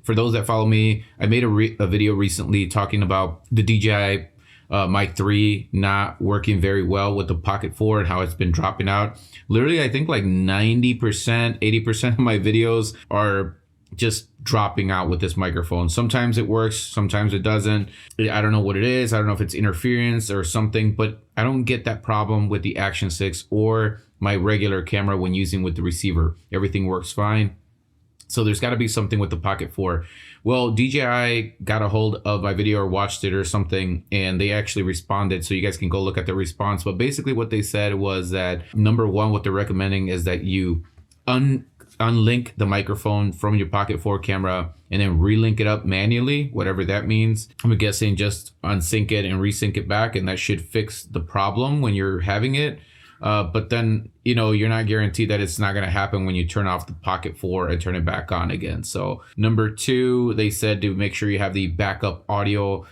For those that follow me, I made a video recently talking about the DJI Mic 3 not working very well with the Pocket 4 and how it's been dropping out. Literally, I think like 90%, 80% of my videos are just dropping out with this microphone. Sometimes it works, sometimes it doesn't. I don't know what it is. I don't know if it's interference or something, but I don't get that problem with the Action 6 or my regular camera when using with the receiver. Everything works fine. So there's got to be something with the Pocket 4. Well, DJI got a hold of my video or watched it or something, and they actually responded. So you guys can go look at the response. But basically what they said was that, number one, what they're recommending is that you unlink the microphone from your Pocket 4 camera and then relink it up manually, whatever that means. I'm guessing just unsync it and resync it back, and that should fix the problem when you're having it. But then, you know, you're not guaranteed that it's not going to happen when you turn off the Pocket 4 and turn it back on again. So number two, they said to make sure you have the backup audio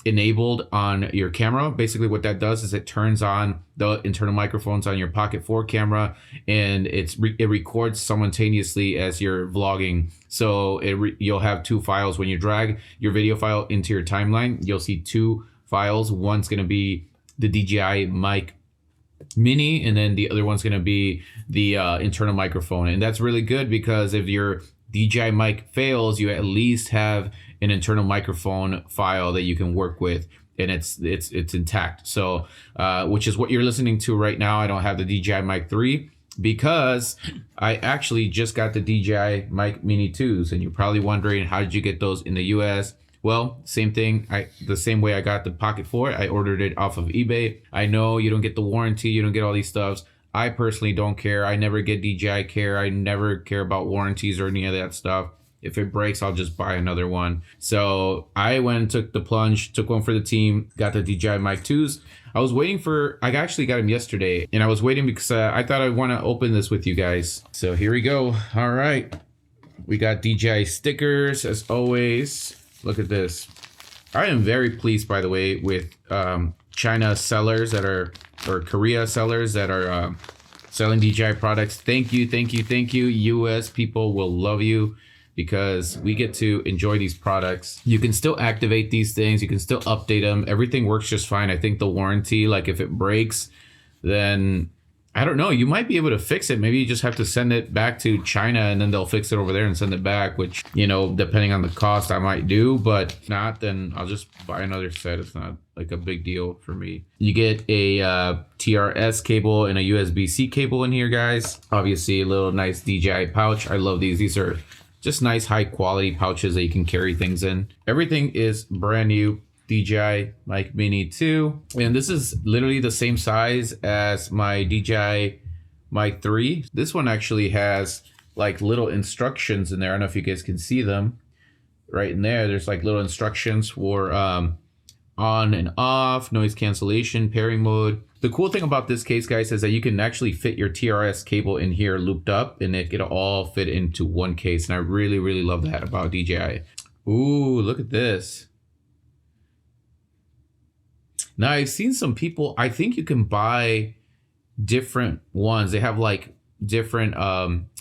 enabled on your camera. Basically what that does is it turns on the internal microphones on your Pocket 4 camera, and it records simultaneously as you're vlogging. So you'll have two files. When you drag your video file into your timeline, you'll see two files. One's going to be the DJI Mic Mini, and then the other one's going to be the internal microphone. And that's really good because if your DJI mic fails, you at least have an internal microphone file that you can work with, and it's intact. So which is what you're listening to right now. I don't have the DJI Mic 3 because I actually just got the DJI Mic Mini 2s, and you're probably wondering, how did you get those in the US? Well, same thing. The same way I got the Pocket 4, I ordered it off of eBay. I know you don't get the warranty, you don't get all these stuffs. I personally don't care. I never get DJI Care. I never care about warranties or any of that stuff. If it breaks, I'll just buy another one. So I went and took the plunge, took one for the team, got the DJI Mic 2s. I actually got them yesterday, and I was waiting because I thought I'd want to open this with you guys. So here we go. All right. We got DJI stickers as always. Look at this. I am very pleased, by the way, with China sellers that are, or Korea sellers that are selling DJI products. Thank you, thank you, thank you. US people will love you because we get to enjoy these products. You can still activate these things. You can still update them. Everything works just fine. I think the warranty, like if it breaks, then I don't know, you might be able to fix it. Maybe you just have to send it back to China and then they'll fix it over there and send it back, which, you know, depending on the cost I might do, but if not, then I'll just buy another set. It's not like a big deal for me. You get a TRS cable and a USB-C cable in here, guys. Obviously a little nice DJI pouch. I love these. These are just nice high quality pouches that you can carry things in. Everything is brand new. DJI Mic Mini 2, and this is literally the same size as my DJI Mic 3. This one actually has like little instructions in there. I don't know if you guys can see them right in there. There's like little instructions for on and off, noise cancellation, pairing mode. The cool thing about this case, guys, is that you can actually fit your TRS cable in here looped up, and it'll all fit into one case. And I really, really love that about DJI. Ooh, look at this. Now I've seen some people, I think you can buy different ones. They have like different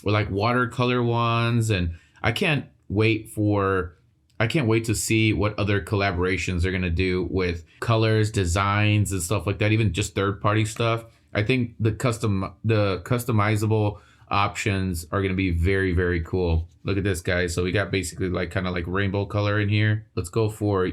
like watercolor ones, and I can't wait to see what other collaborations they're gonna do with colors, designs, and stuff like that, even just third-party stuff. I think the customizable options are gonna be very, very cool. Look at this, guys. So we got basically like kind of like rainbow color in here. Let's go for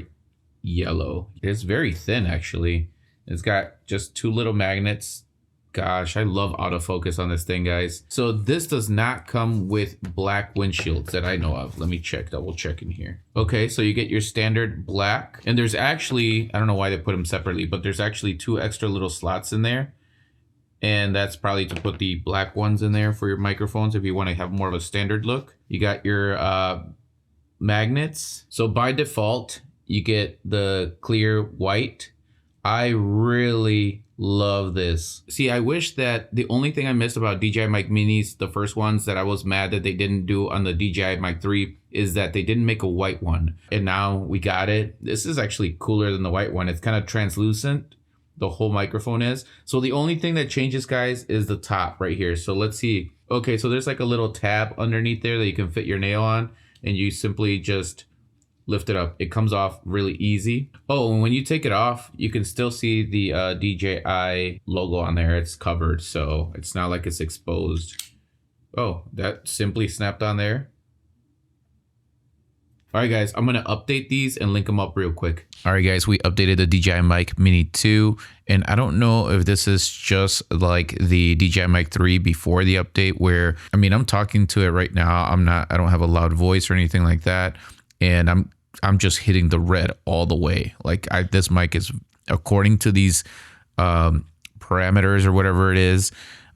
yellow. It's very thin, actually. It's got just two little magnets. Gosh, I love autofocus on this thing, guys. So this does not come with black windshields that I know of. Let me double check in here. Okay, so you get your standard black, and there's actually, I don't know why they put them separately, but there's actually two extra little slots in there, and that's probably to put the black ones in there for your microphones if you want to have more of a standard look. You got your magnets. So by default, you get the clear white. I really love this. See, I wish that the only thing I missed about DJI Mic Minis, the first ones that I was mad that they didn't do on the DJI Mic 3, is that they didn't make a white one. And now we got it. This is actually cooler than the white one. It's kind of translucent. The whole microphone is. So the only thing that changes, guys, is the top right here. So let's see. Okay, so there's like a little tab underneath there that you can fit your nail on. and you simply just lift it up. It comes off really easy. Oh, and when you take it off, you can still see the DJI logo on there. It's covered, so it's not like it's exposed. Oh, that simply snapped on there. All right, guys, I'm going to update these and link them up real quick. All right, guys, we updated the DJI Mic Mini 2, and I don't know if this is just like the DJI Mic 3 before the update where, I mean, I'm talking to it right now. I don't have a loud voice or anything like that, and I'm just hitting the red all the way. Like this mic is, according to these parameters or whatever it is,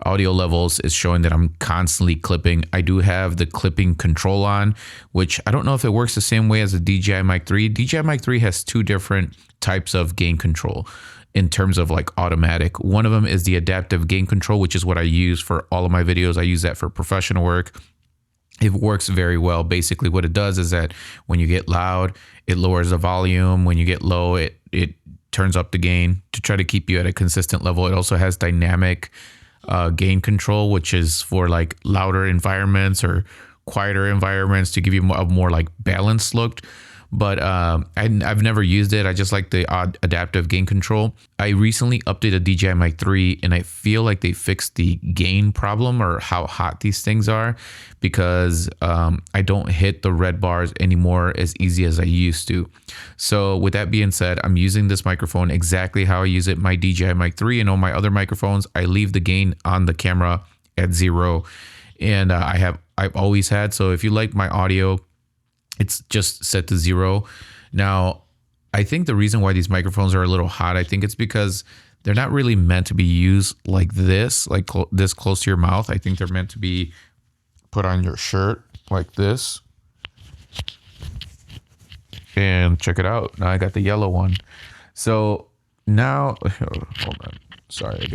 audio levels, is showing that I'm constantly clipping. I do have the clipping control on, which I don't know if it works the same way as the DJI Mic 3. DJI Mic 3 has two different types of gain control in terms of like automatic. One of them is the adaptive gain control, which is what I use for all of my videos. I use that for professional work. It works very well. Basically what it does is that when you get loud, it lowers the volume. When you get low, it turns up the gain to try to keep you at a consistent level. It also has dynamic gain control, which is for like louder environments or quieter environments to give you a more like balanced look. But I've never used it. I just like the adaptive gain control. I recently updated DJI Mic 3 and I feel like they fixed the gain problem or how hot these things are, because I don't hit the red bars anymore as easy as I used to. So with that being said, I'm using this microphone exactly how I use it. My DJI Mic 3 and all my other microphones, I leave the gain on the camera at 0. And I've always had. So if you like my audio, it's just set to 0. Now, I think the reason why these microphones are a little hot, I think it's because they're not really meant to be used like this, like this close to your mouth. I think they're meant to be put on your shirt like this. And check it out. Now I got the yellow one. So now, hold on. Sorry,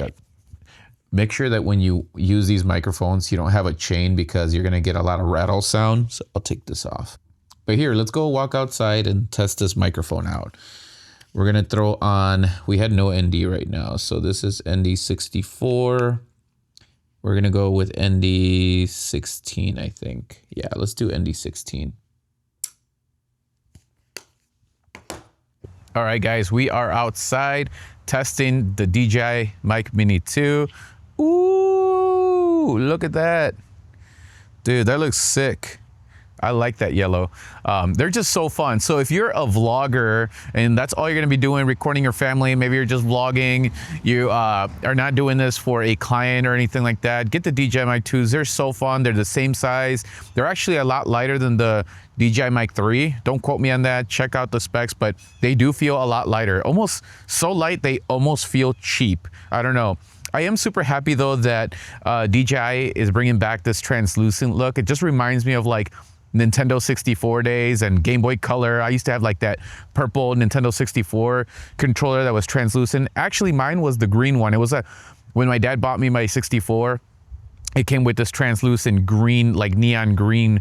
make sure that when you use these microphones, you don't have a chain, because you're going to get a lot of rattle sound. So I'll take this off. But here, let's go walk outside and test this microphone out. We're going to throw on, we had no ND right now. So this is ND 64. We're going to go with ND 16, I think. Yeah, let's do ND 16. All right, guys, we are outside testing the DJI Mic Mini 2. Ooh, look at that. Dude, that looks sick. I like that yellow. They're just so fun. So if you're a vlogger and that's all you're gonna be doing, recording your family, maybe you're just vlogging, you are not doing this for a client or anything like that, get the DJI Mic 2s. They're so fun. They're the same size. They're actually a lot lighter than the DJI Mic 3. Don't quote me on that. Check out the specs, but they do feel a lot lighter. Almost so light, they almost feel cheap. I don't know. I am super happy though that DJI is bringing back this translucent look. It just reminds me of like Nintendo 64 days and Game Boy Color. I used to have like that purple Nintendo 64 controller that was translucent. Actually, mine was the green one. It was when my dad bought me my 64, it came with this translucent green, like neon green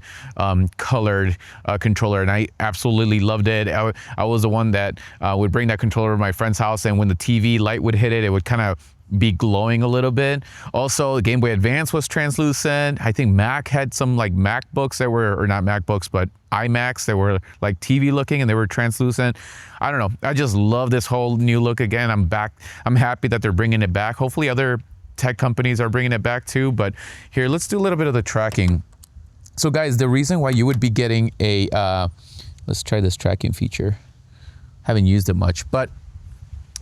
colored controller, and I absolutely loved it. I was the one that would bring that controller to my friend's house, and when the TV light would hit it, it would kind of be glowing a little bit. Also, the Game Boy Advance was translucent. I think Mac had some like MacBooks that were, or not MacBooks, but iMacs that were like TV looking and they were translucent. I don't know. I just love this whole new look again. I'm back. I'm happy that they're bringing it back. Hopefully other tech companies are bringing it back too. But here, let's do a little bit of the tracking. So guys, the reason why you would be getting a, let's try this tracking feature. Haven't used it much, but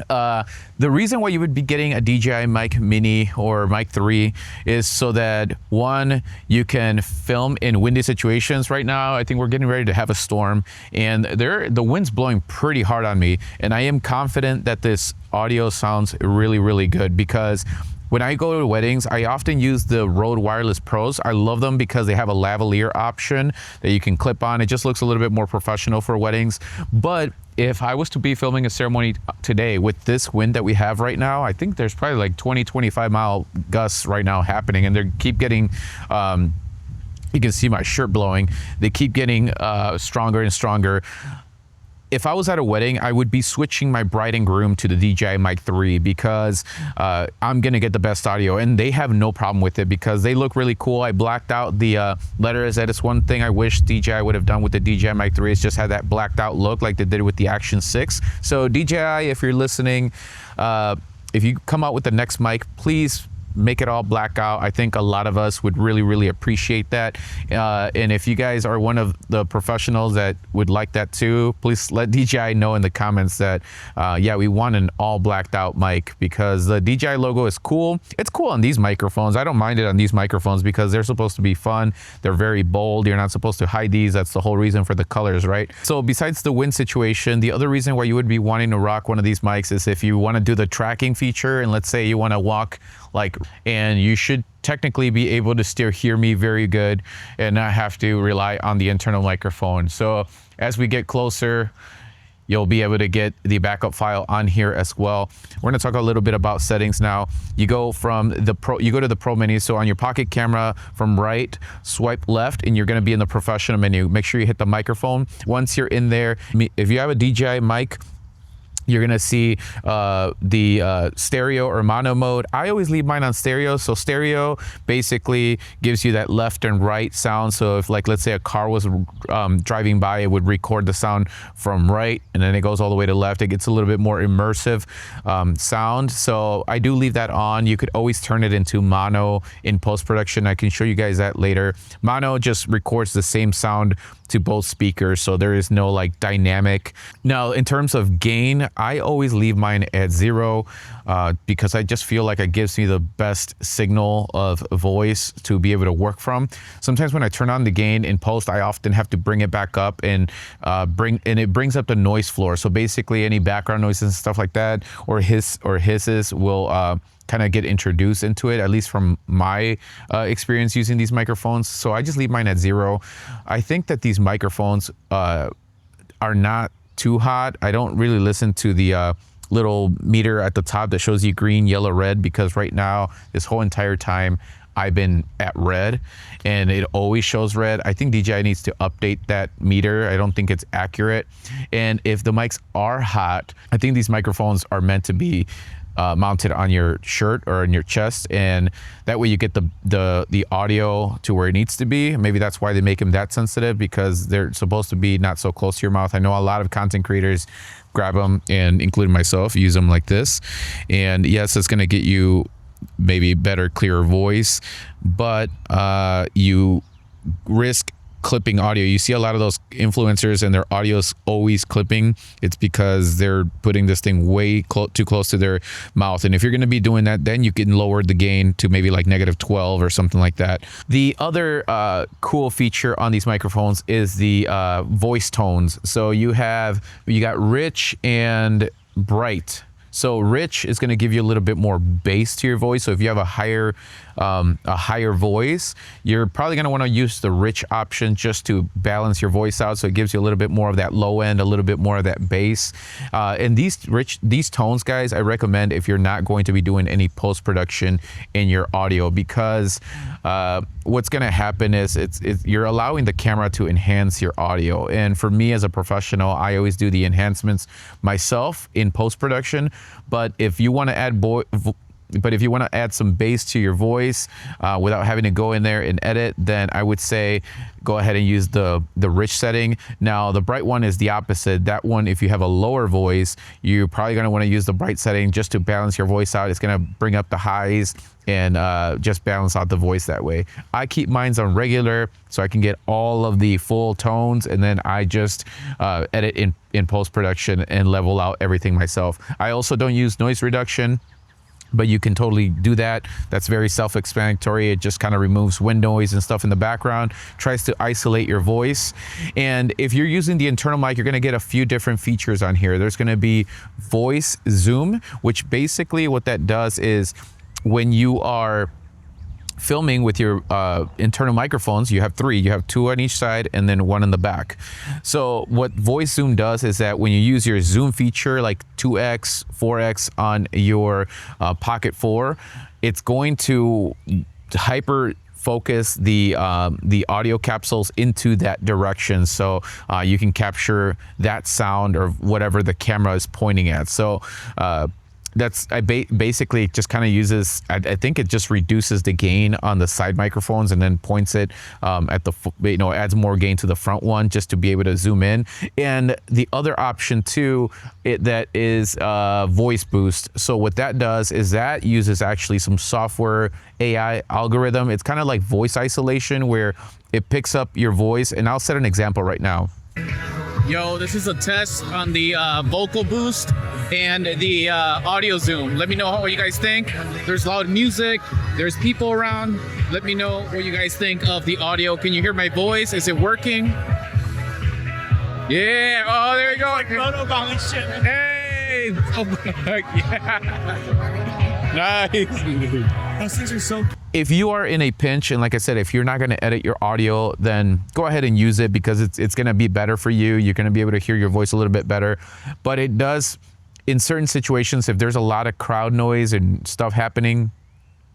the reason why you would be getting a DJI Mic Mini or Mic 3 is so that, one, you can film in windy situations. Right now, I think we're getting ready to have a storm, and the wind's blowing pretty hard on me, and I am confident that this audio sounds really, really good, because when I go to weddings, I often use the Rode Wireless Pros. I love them because they have a lavalier option that you can clip on. It just looks a little bit more professional for weddings. But if I was to be filming a ceremony today with this wind that we have right now, I think there's probably like 20, 25 mile gusts right now happening, and they keep getting, you can see my shirt blowing. They keep getting stronger and stronger. if I was at a wedding, I would be switching my bride and groom to the DJI Mic 3 because I'm gonna get the best audio, and they have no problem with it because they look really cool. I blacked out the letters. That is one thing I wish DJI would have done with the DJI Mic 3, is just had that blacked out look like they did with the Action 6. So DJI, if you're listening, if you come out with the next mic, please make it all black out. I think a lot of us would really appreciate that. And if you guys are one of the professionals that would like that too, please let DJI know in the comments that yeah, we want an all blacked out mic, because the DJI logo is cool. It's cool on these microphones. I don't mind it on these microphones because they're supposed to be fun. They're very bold. You're not supposed to hide these. That's the whole reason for the colors, right? So besides the wind situation, the other reason why you would be wanting to rock one of these mics is if you want to do the tracking feature, and let's say you want to walk and you should technically be able to still hear me very good and not have to rely on the internal microphone. So as we get closer, you'll be able to get the backup file on here as well. We're gonna talk a little bit about settings now. You go from the Pro, you go to the Pro menu. So on your Pocket camera, from right, swipe left, and you're gonna be in the professional menu. Make sure you hit the microphone. Once you're in there, if you have a DJI mic, you're gonna see the stereo or mono mode. I always leave mine on stereo. So stereo basically gives you that left and right sound. So if, like, let's say a car was driving by, it would record the sound from right, and then it goes all the way to left. It gets a little bit more immersive sound. So I do leave that on. You could always turn it into mono in post-production. I can show you guys that later. Mono just records the same sound to both speakers, so there is no like dynamic. Now in terms of gain, I always leave mine at 0 because I just feel like it gives me the best signal of voice to be able to work from. Sometimes when I turn on the gain in post, I often have to bring it back up and it brings up the noise floor. So basically any background noises and stuff like that, or hisses will kind of get introduced into it, at least from my experience using these microphones. So I just leave mine at 0. I think that these microphones are not too hot. I don't really listen to the little meter at the top that shows you green, yellow, red, because right now, this whole entire time, I've been at red and it always shows red. I think DJI needs to update that meter. I don't think it's accurate. And if the mics are hot, I think these microphones are meant to be mounted on your shirt or in your chest, and that way you get the audio to where it needs to be. Maybe that's why they make them that sensitive, because they're supposed to be not so close to your mouth. I know a lot of content creators grab them, and including myself, use them like this. And yes, it's going to get you maybe better, clearer voice, but you risk clipping audio. You see a lot of those influencers and their audio's always clipping. It's because they're putting this thing way too close to their mouth. And if you're going to be doing that, then you can lower the gain to maybe like -12 or something like that. The other cool feature on these microphones is the voice tones. So you got rich and bright. So rich is going to give you a little bit more bass to your voice. So if you have a higher voice, you're probably going to want to use the rich option just to balance your voice out. So it gives you a little bit more of that low end, a little bit more of that bass. And these tones, guys, I recommend if you're not going to be doing any post-production in your audio, because what's going to happen is you're allowing the camera to enhance your audio. And for me as a professional, I always do the enhancements myself in post-production. But if you want to add some bass to your voice without having to go in there and edit, then I would say go ahead and use the rich setting. Now the bright one is the opposite. That one, if you have a lower voice, you're probably going to want to use the bright setting just to balance your voice out. It's going to bring up the highs and just balance out the voice that way. I keep mine on regular so I can get all of the full tones, and then I just edit in post-production and level out everything myself. I also don't use noise reduction, but you can totally do that. That's very self-explanatory. It just kind of removes wind noise and stuff in the background, tries to isolate your voice. And if you're using the internal mic, you're gonna get a few different features on here. There's gonna be voice zoom, which basically what that does is when you are filming with your internal microphones, you have 3. You have 2 on each side and then 1 in the back. So what voice zoom does is that when you use your zoom feature like 2x, 4x on your Pocket 4, it's going to hyper focus the audio capsules into that direction, so you can capture that sound or whatever the camera is pointing at. So that's basically just kind of uses, I think it just reduces the gain on the side microphones and then points it at the, adds more gain to the front one just to be able to zoom in. And the other option too, that is voice boost. So what that does is that uses actually some software AI algorithm. It's kind of like voice isolation where it picks up your voice. And I'll set an example right now. Yo, this is a test on the vocal boost and the audio zoom. Let me know what you guys think. There's loud music, there's people around. Let me know what you guys think of the audio. Can you hear my voice? Is it working? Yeah, oh, there you go. Hey! Yeah. Nice. Those things are so. If you are in a pinch, and like I said, if you're not going to edit your audio, then go ahead and use it because it's going to be better for you. You're going to be able to hear your voice a little bit better. But it does, in certain situations, if there's a lot of crowd noise and stuff happening,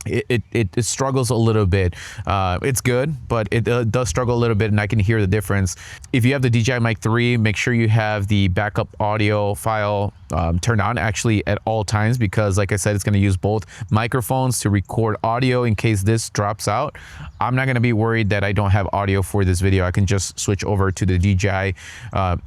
it struggles a little bit. It's good, but it does struggle a little bit, and I can hear the difference. If you have the DJI Mic 3, make sure you have the backup audio file turned on actually at all times, because like I said, it's going to use both microphones to record audio in case this drops out. I'm not going to be worried that I don't have audio for this video. I can just switch over to the DJI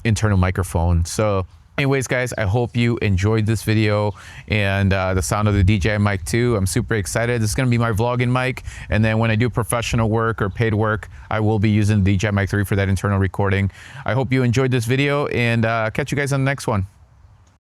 internal microphone. So anyways, guys, I hope you enjoyed this video and the sound of the DJI Mic 2. I'm super excited. This is going to be my vlogging mic. And then when I do professional work or paid work, I will be using the DJI Mic 3 for that internal recording. I hope you enjoyed this video, and catch you guys on the next one.